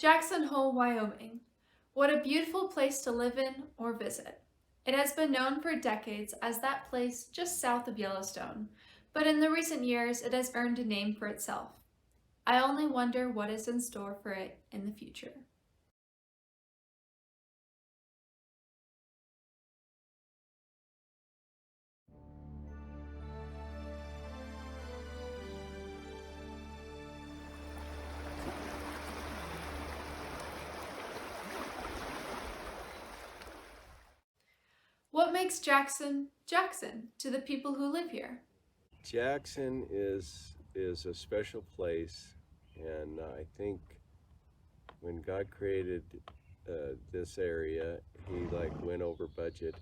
Jackson Hole, Wyoming. What a beautiful place to live in or visit. It has been known for decades as that place just south of Yellowstone, but in the recent years it has earned a name for itself. I only wonder what is in store for it in the future. What makes Jackson Jackson to the people who live here? Jackson is a special place, and I think when God created this area, He like went over budget,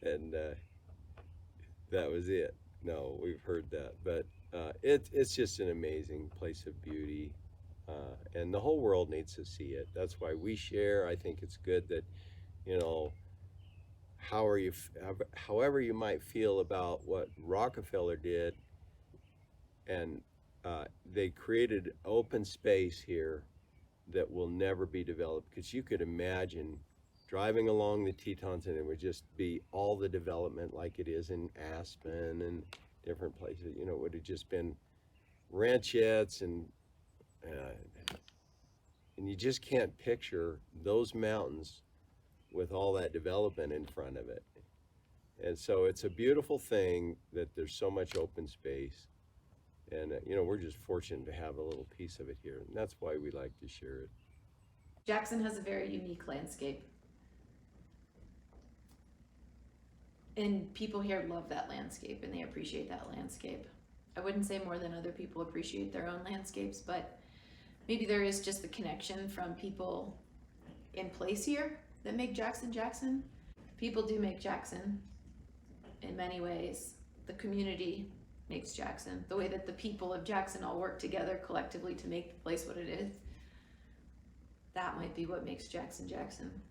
and that was it. No, we've heard that, but it's just an amazing place of beauty, and the whole world needs to see it. That's why we share. I think it's good that you know how are you, however you might feel about what Rockefeller did and they created open space here that will never be developed because you could imagine driving along the Tetons and it would just be all the development like it is in Aspen and different places. You know, it would have just been ranchettes and you just can't picture those mountains with all that development in front of it. And so it's a beautiful thing that there's so much open space. And, we're just fortunate to have a little piece of it here. And that's why we like to share it. Jackson has a very unique landscape. And people here love that landscape and they appreciate that landscape. I wouldn't say more than other people appreciate their own landscapes, but maybe there is just the connection from people in place here that make Jackson Jackson. People do make Jackson in many ways. The community makes Jackson. The way that the people of Jackson all work together collectively to make the place what it is. That might be what makes Jackson Jackson.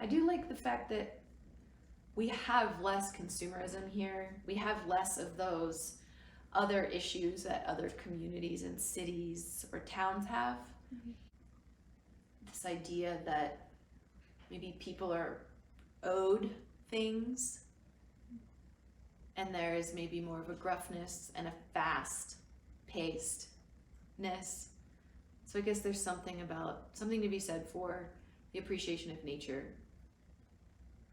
I do like the fact that we have less consumerism here. We have less of those other issues that other communities and cities or towns have. Mm-hmm. This idea that maybe people are owed things and there is maybe more of a gruffness and a fast pacedness. So I guess there's something to be said for the appreciation of nature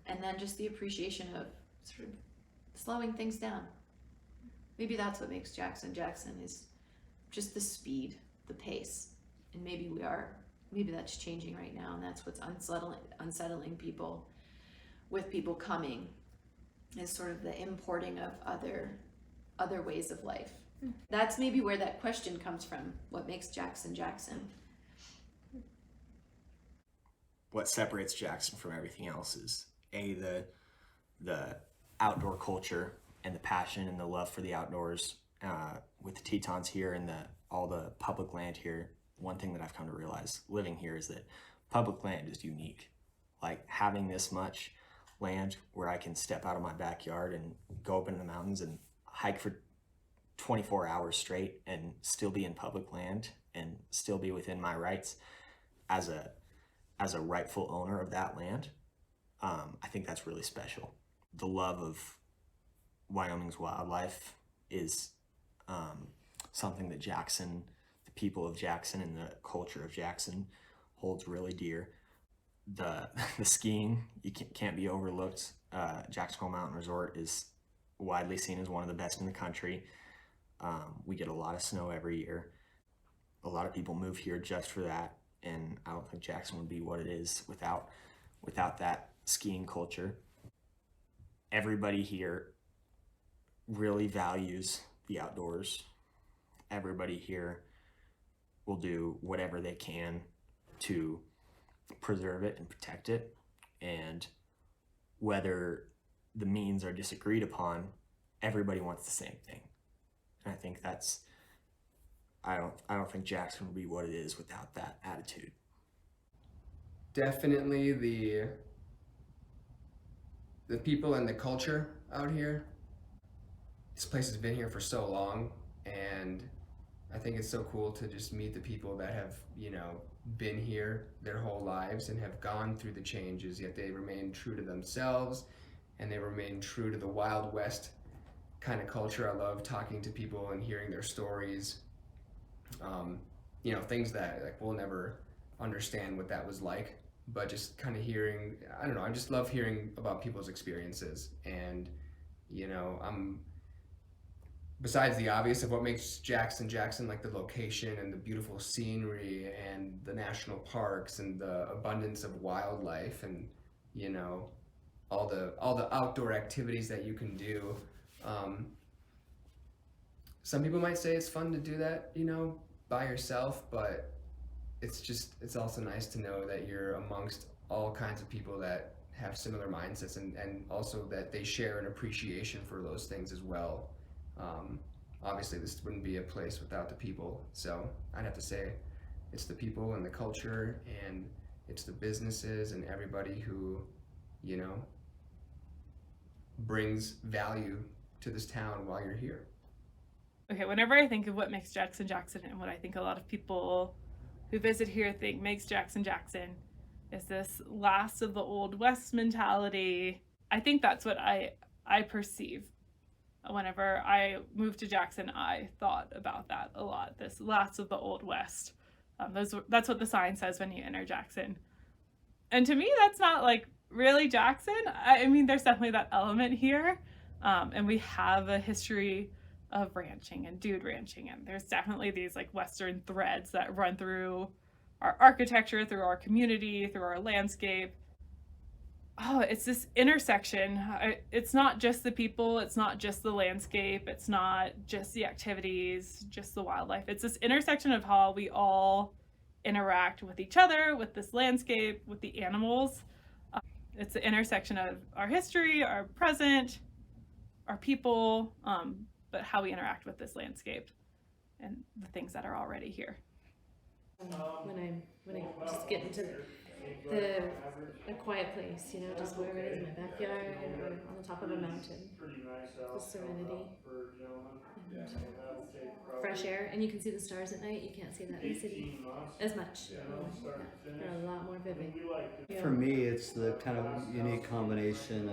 and then just the appreciation of sort of slowing things down. Maybe that's what makes Jackson Jackson, is just the speed, the pace. And maybe that's changing right now, and that's what's unsettling people with people coming, is sort of the importing of other ways of life. That's maybe where that question comes from. What makes Jackson Jackson? What separates Jackson from everything else is the outdoor culture and the passion and the love for the outdoors. With the Tetons here and all the public land here, one thing that I've come to realize living here is that public land is unique. Like having this much land where I can step out of my backyard and go up into the mountains and hike for 24 hours straight and still be in public land and still be within my rights as a rightful owner of that land. I think that's really special. The love of Wyoming's wildlife is something that Jackson, the people of Jackson and the culture of Jackson holds really dear. The skiing, you can't be overlooked. Jackson Hole Mountain Resort is widely seen as one of the best in the country. We get a lot of snow every year. A lot of people move here just for that, and I don't think Jackson would be what it is without that skiing culture. Everybody here really values the outdoors. Everybody here will do whatever they can to preserve it and protect it. And whether the means are disagreed upon, everybody wants the same thing. And I think I don't think Jackson would be what it is without that attitude. Definitely the people and the culture out here. This place has been here for so long, and I think it's so cool to just meet the people that have, been here their whole lives and have gone through the changes, yet they remain true to themselves and they remain true to the Wild West kind of culture. I love talking to people and hearing their stories. Things that like we'll never understand what that was like, but just kind of hearing, I don't know, I just love hearing about people's experiences. And I'm besides the obvious of what makes Jackson, like the location and the beautiful scenery and the national parks and the abundance of wildlife and all the outdoor activities that you can do. Some people might say it's fun to do that, by yourself, but it's also nice to know that you're amongst all kinds of people that have similar mindsets and also that they share an appreciation for those things as well. Obviously, this wouldn't be a place without the people, so I'd have to say it's the people and the culture and it's the businesses and everybody who, brings value to this town while you're here. Okay, whenever I think of what makes Jackson Jackson and what I think a lot of people who visit here think makes Jackson Jackson is this last of the old West mentality. I think that's what I perceive. Whenever I moved to Jackson, I thought about that a lot, this last of the old West. That's what the sign says when you enter Jackson. And to me, that's not like really Jackson. I mean, there's definitely that element here. And we have a history of ranching and dude ranching. And there's definitely these like Western threads that run through our architecture, through our community, through our landscape. Oh, it's this intersection. It's not just the people, it's not just the landscape, it's not just the activities, just the wildlife. It's this intersection of how we all interact with each other, with this landscape, with the animals. It's the intersection of our history, our present, our people, but how we interact with this landscape and the things that are already here. When I just get into a quiet place, just wherever it is in my backyard or on the top of a mountain, the serenity and fresh air, and you can see the stars at night. You can't see that in the city as much. They're a lot more vivid. For me, it's the kind of unique combination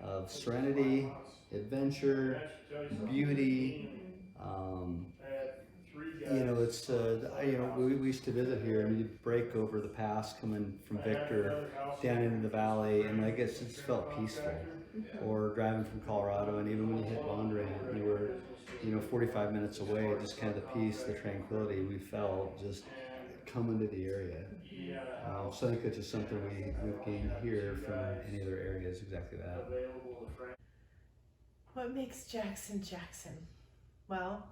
of serenity, adventure, beauty. It's we used to visit here, and you'd break over the pass coming from Victor down into the valley, and I guess it just felt peaceful. Or driving from Colorado, and even when you hit Bondurant, you were 45 minutes away. Just kind of the peace, the tranquility we felt just coming to the area. So I think it's just something we've gained here from any other areas. Exactly that. What makes Jackson Jackson? Well,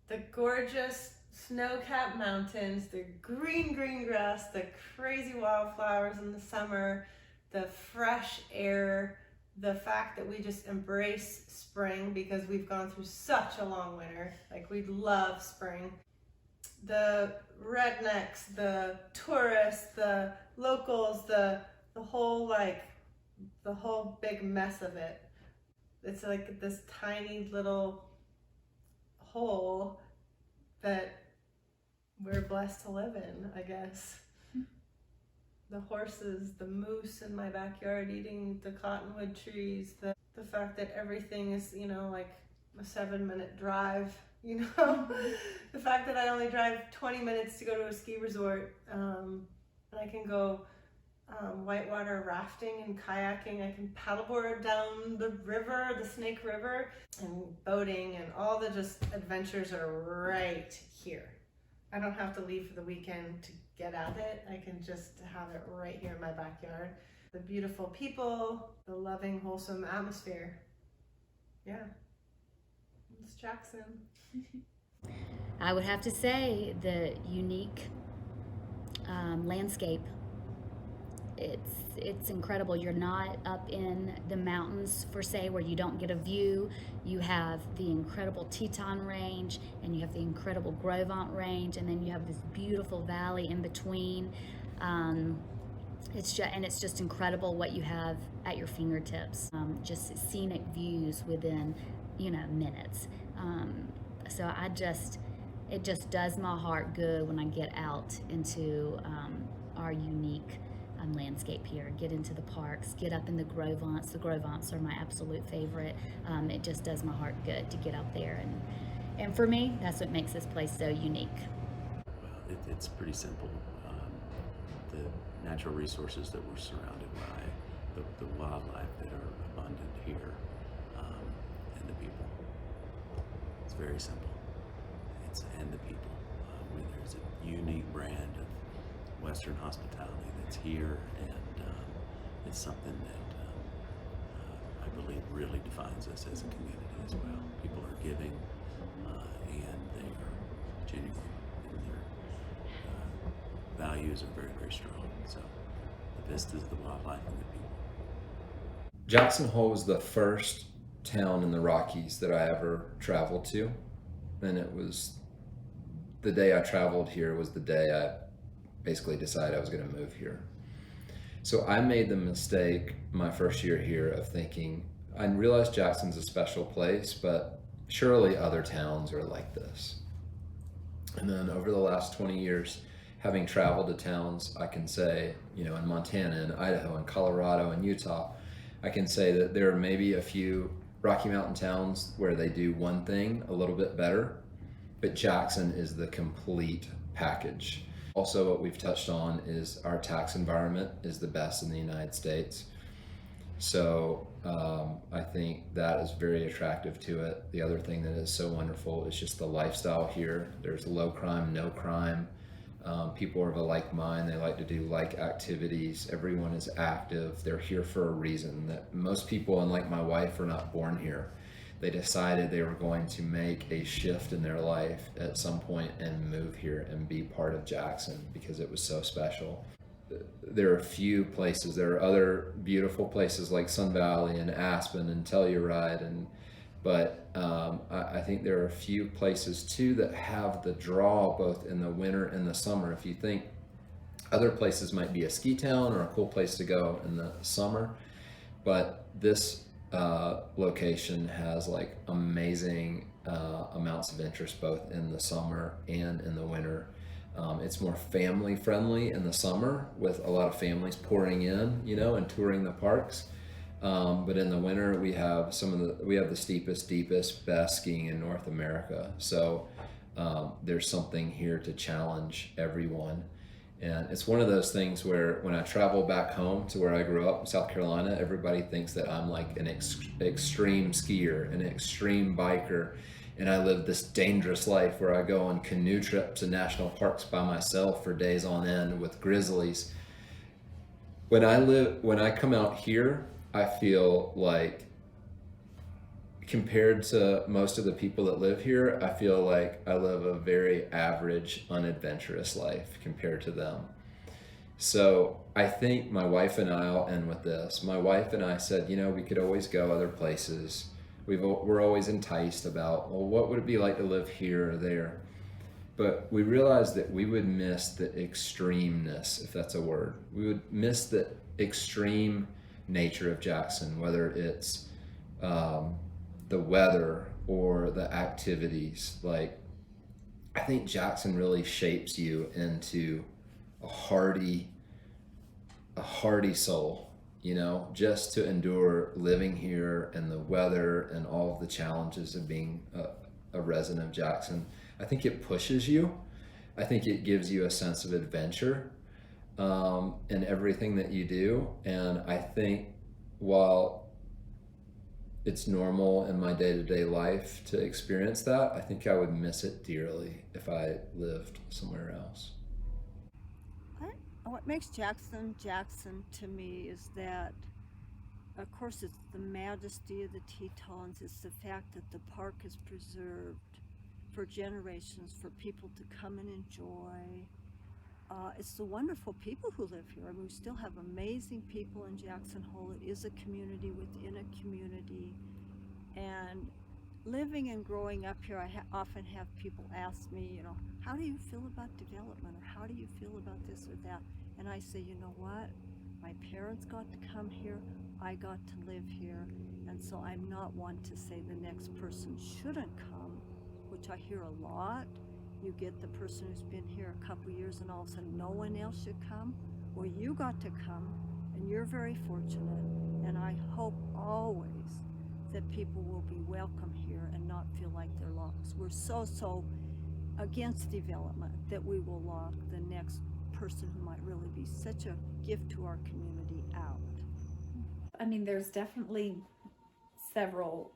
the gorgeous snow-capped mountains, the green grass, the crazy wildflowers in the summer, the fresh air, the fact that we just embrace spring because we've gone through such a long winter. Like, we love spring. The rednecks, the tourists, the locals, the whole big mess of it. It's like this tiny little hole that we're blessed to live in, I guess. The horses, the moose in my backyard eating the cottonwood trees, the fact that everything is, like a 7-minute drive, the fact that I only drive 20 minutes to go to a ski resort, and I can go whitewater rafting and kayaking. I can paddleboard down the river, the Snake River, and boating, and all the just adventures are right here. I don't have to leave for the weekend to get at it. I can just have it right here in my backyard. The beautiful people, the loving, wholesome atmosphere. Yeah, it's Jackson. I would have to say the unique landscape. It's incredible. You're not up in the mountains, for say, where you don't get a view. You have the incredible Teton Range, and you have the incredible Grovant Range, and then you have this beautiful valley in between. It's just incredible what you have at your fingertips. Just scenic views within, minutes. So it just does my heart good when I get out into our unique landscape here. Get into the parks, get up in the Gros Ventres. The Gros Ventres are my absolute favorite. It just does my heart good to get up there, and for me, that's what makes this place so unique. Well, it's pretty simple. The natural resources that we're surrounded by, the wildlife that are abundant here, and the people. It's very simple. And the people. There's a unique brand of Western hospitality that's here, and it's something that I believe really defines us as a community as well. People are giving, and they are genuine, and their values are very, very strong. So the vistas, the wildlife, and the people. Jackson Hole was the first town in the Rockies that I ever traveled to, and it was the day I traveled here was the day I basically decided I was going to move here. So I made the mistake my first year here of thinking, I realized Jackson's a special place, but surely other towns are like this. And then over the last 20 years, having traveled to towns, I can say, in Montana and Idaho and Colorado and Utah, I can say that there are maybe a few Rocky Mountain towns where they do one thing a little bit better, but Jackson is the complete package. Also, what we've touched on is our tax environment is the best in the United States. So I think that is very attractive to it. The other thing that is so wonderful is just the lifestyle here. There's low crime, no crime. People are of a like mind. They like to do like activities. Everyone is active. They're here for a reason. That most people, unlike my wife, are not born here. They decided they were going to make a shift in their life at some point and move here and be part of Jackson because it was so special. There are a few places. There are other beautiful places like Sun Valley and Aspen and Telluride, but I think there are a few places too that have the draw both in the winter and the summer. If you think other places might be a ski town or a cool place to go in the summer, but this location has like amazing amounts of interest both in the summer and in the winter. It's more family friendly in the summer with a lot of families pouring in, and touring the parks. But in the winter we have the steepest, deepest, best skiing in North America. So there's something here to challenge everyone. And it's one of those things where when I travel back home to where I grew up in South Carolina, everybody thinks that I'm like an extreme skier, an extreme biker, and I live this dangerous life where I go on canoe trips in national parks by myself for days on end with grizzlies. When I come out here, I feel like, compared to most of the people that live here, I feel like I live a very average, unadventurous life compared to them. So I think my wife and I'll end with this. My wife and I said, we could always go other places. We're always enticed about, well, what would it be like to live here or there? But we realized that we would miss the extremeness, if that's a word. We would miss the extreme nature of Jackson, whether it's the weather or the activities. Like, I think Jackson really shapes you into a hardy soul, just to endure living here and the weather and all of the challenges of being a resident of Jackson. I think it pushes you. I think it gives you a sense of adventure in everything that you do. And I think while it's normal in my day-to-day life to experience that, I think I would miss it dearly if I lived somewhere else. What makes Jackson to me is that, of course, it's the majesty of the Tetons. It's the fact that the park is preserved for generations for people to come and enjoy. It's the wonderful people who live here. I mean, we still have amazing people in Jackson Hole. It is a community within a community. And living and growing up here, I often have people ask me, how do you feel about development? Or how do you feel about this or that? And I say, you know what? My parents got to come here. I got to live here. And so I'm not one to say the next person shouldn't come. which I hear a lot. You get the person who's been here a couple years and all of a sudden no one else should come. Well, you got to come, and you're very fortunate, and I hope always that people will be welcome here and not feel like they're lost. We're so against development that we will lock the next person who might really be such a gift to our community out. I mean, there's definitely several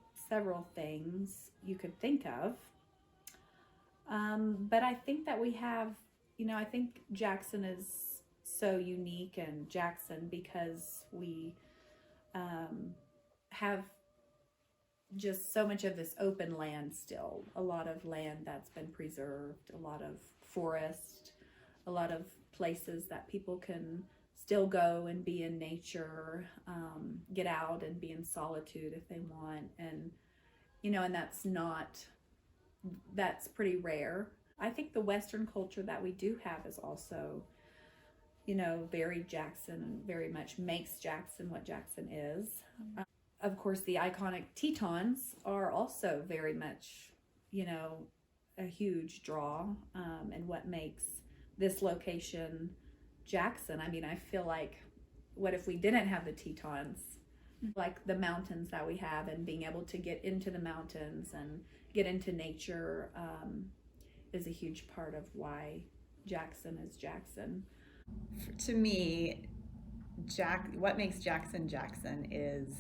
things you could think of. But I think that we have, I think Jackson is so unique, and Jackson, because we have just so much of this open land still, a lot of land that's been preserved, a lot of forest, a lot of places that people can still go and be in nature, get out and be in solitude if they want. And, and that's pretty rare. I think the Western culture that we do have is also, very Jackson, and very much makes Jackson what Jackson is. Of course, the iconic Tetons are also very much, a huge draw, and what makes this location Jackson. I mean, I feel like, what if we didn't have the Tetons? Like the mountains that we have, and being able to get into the mountains and get into nature is a huge part of why Jackson is Jackson. To me, what makes Jackson Jackson is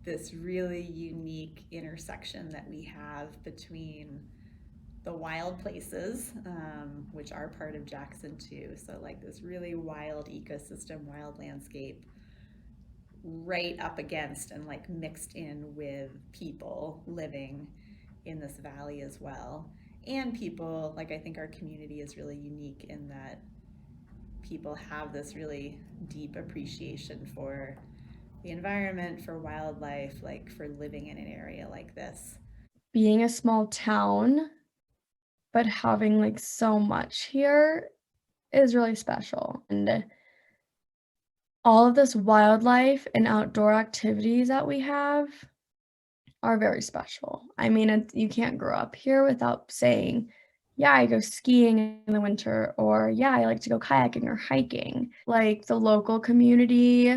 this really unique intersection that we have between the wild places, which are part of Jackson too. So like this really wild ecosystem, wild landscape, right up against and like mixed in with people living in this valley as well. And people, like I think our community is really unique in that people have this really deep appreciation for the environment, for wildlife, like for living in an area like this. Being a small town, but having like so much here is really special. And all of this wildlife and outdoor activities that we have are very special. I mean, you can't grow up here without saying, yeah, I go skiing in the winter, or yeah, I like to go kayaking or hiking. Like the local community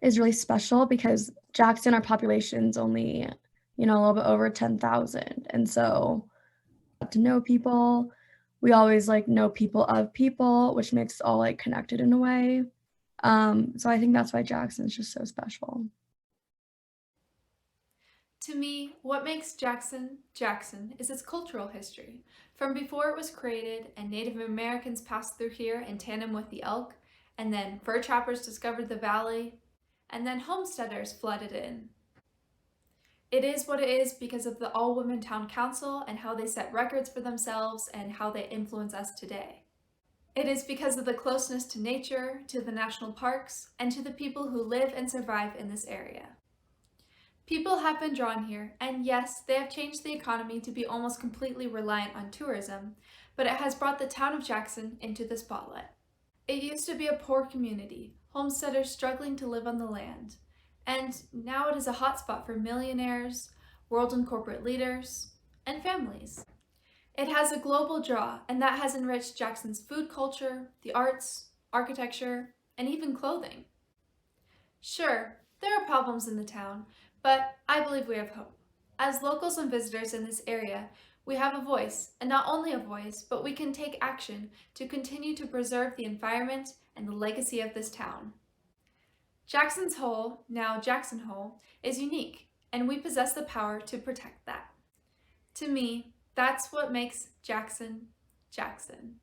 is really special because Jackson, our population's only, a little bit over 10,000. And so to know people, we always like know people of people, which makes us all like connected in a way. So I think that's why Jackson's just so special. To me, what makes Jackson Jackson is its cultural history. From before it was created and Native Americans passed through here in tandem with the elk, and then fur trappers discovered the valley, and then homesteaders flooded in. It is what it is because of the all-women town council and how they set records for themselves and how they influence us today. It is because of the closeness to nature, to the national parks, and to the people who live and survive in this area. People have been drawn here, and yes, they have changed the economy to be almost completely reliant on tourism, but it has brought the town of Jackson into the spotlight. It used to be a poor community, homesteaders struggling to live on the land, and now it is a hotspot for millionaires, world and corporate leaders, and families. It has a global draw, and that has enriched Jackson's food culture, the arts, architecture, and even clothing. Sure, there are problems in the town, but I believe we have hope. As locals and visitors in this area, we have a voice, and not only a voice, but we can take action to continue to preserve the environment and the legacy of this town. Jackson's Hole, now Jackson Hole, is unique, and we possess the power to protect that. To me, that's what makes Jackson Jackson.